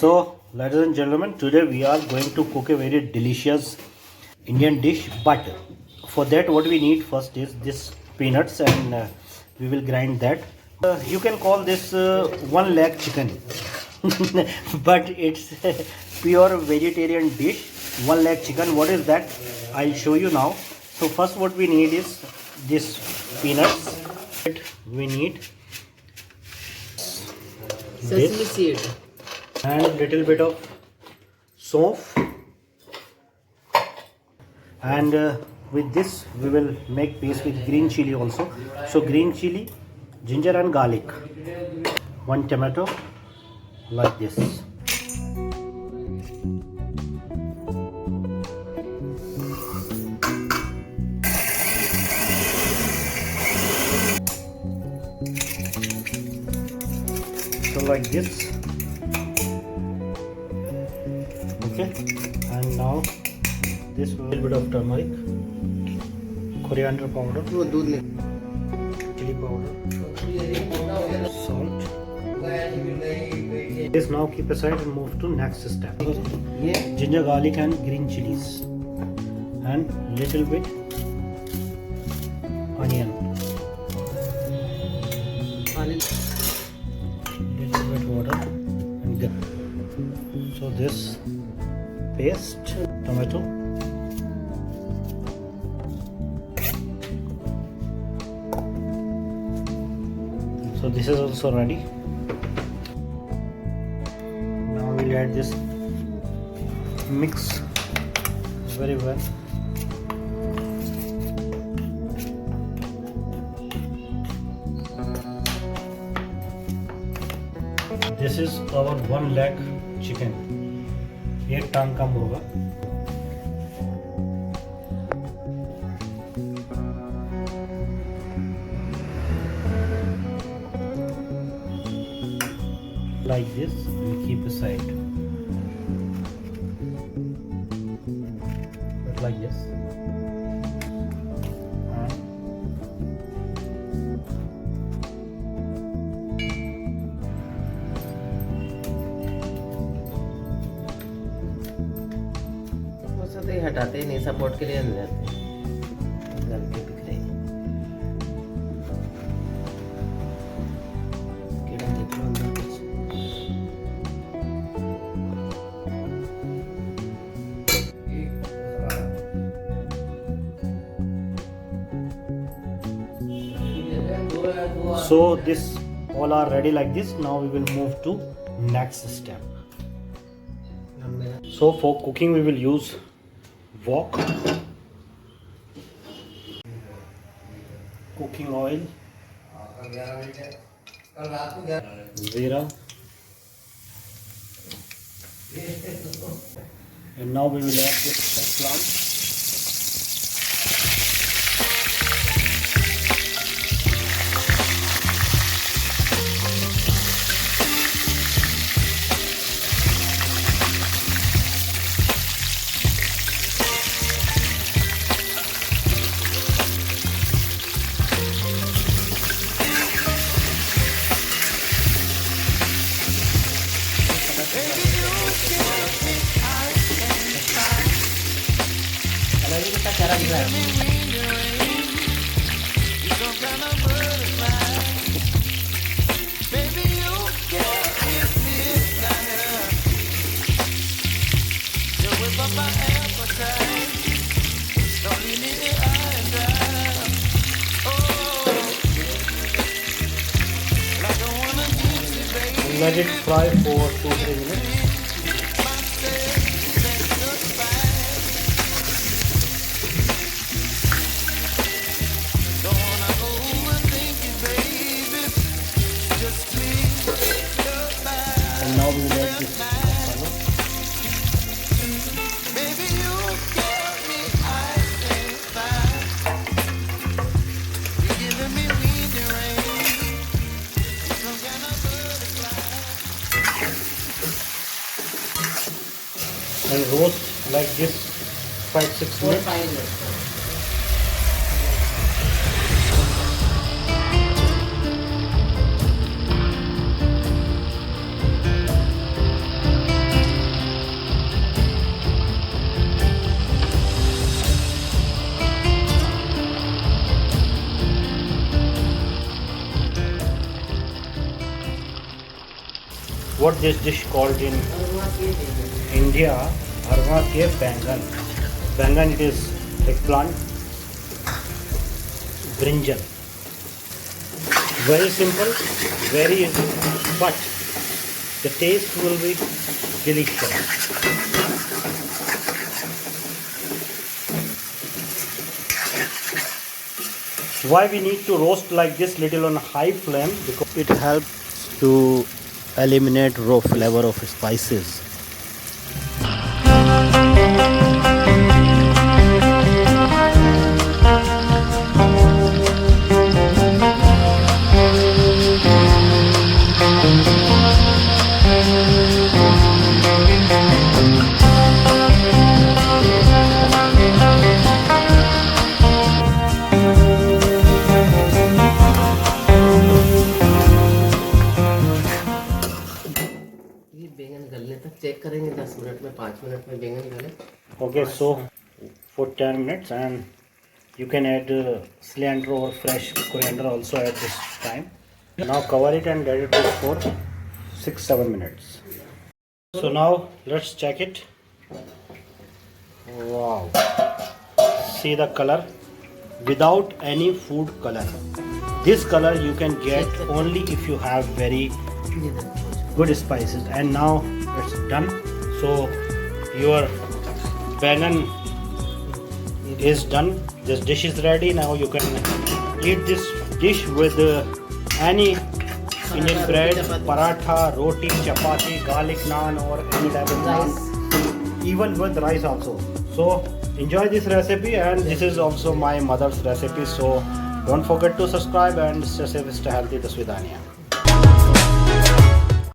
So, ladies and gentlemen, today we are going to cook a very delicious Indian dish. But for that, what we need first is this peanuts, and we will grind that. You can call this one leg chicken, but it's a pure vegetarian dish. One leg chicken. What is that? I'll show you now. So first, what we need is this peanuts. We need sesame seed and little bit of soap, and with this we will make paste with green chili also. So green chili, ginger and garlic, one tomato, like this. So like this. Okay, and now this little bit of turmeric, coriander powder, chili powder, salt. This now keep aside and move to next step. Ginger, garlic and green chilies, and little bit onion, little bit water, and so this paste, tomato, so this is also ready. Now we'll add this, mix very well. This is our one leg chicken, एक टांग का मुर्गा. Like this, and keep aside. But like this. हटाते ही नहीं, support के लिए नहीं जाते, गलती दिख रही कीड़ा देख लो अंदर कुछ. So this all are ready like this. Now we will move to next step. So for cooking we will use wok, cooking oil, zira, and now we will add this eggplant. cara di luar. Let it fry for 2-3 minutes. And now we will add this masala. And roast like this 5-6 minutes. what this dish called in India, arwa ke bangan. Bangan, it is eggplant, brinjal. Very simple, very easy, but the taste will be delicious. Why we need to roast like this little on high flame? Because it helps to eliminate raw flavor of spices. ये बैंगन गलने तक check करेंगे 10 minute में 5 minute में बैंगन गले. Okay, so for 10 minutes, and you can add cilantro or fresh coriander also at this time. Now cover it and let it cook for 6-7 minutes. So now let's check it. Wow, see the color without any food color. This color you can get only if you have very good spices. And now it's done. So your bangan is done. This dish is ready. Now you can eat this dish with any Indian bread, paratha, roti, chapathi, garlic naan, or any type of naan, even with rice also. So enjoy this recipe, and this is also my mother's recipe. So don't forget to subscribe and stay safe, stay healthy. Tasvidaniya.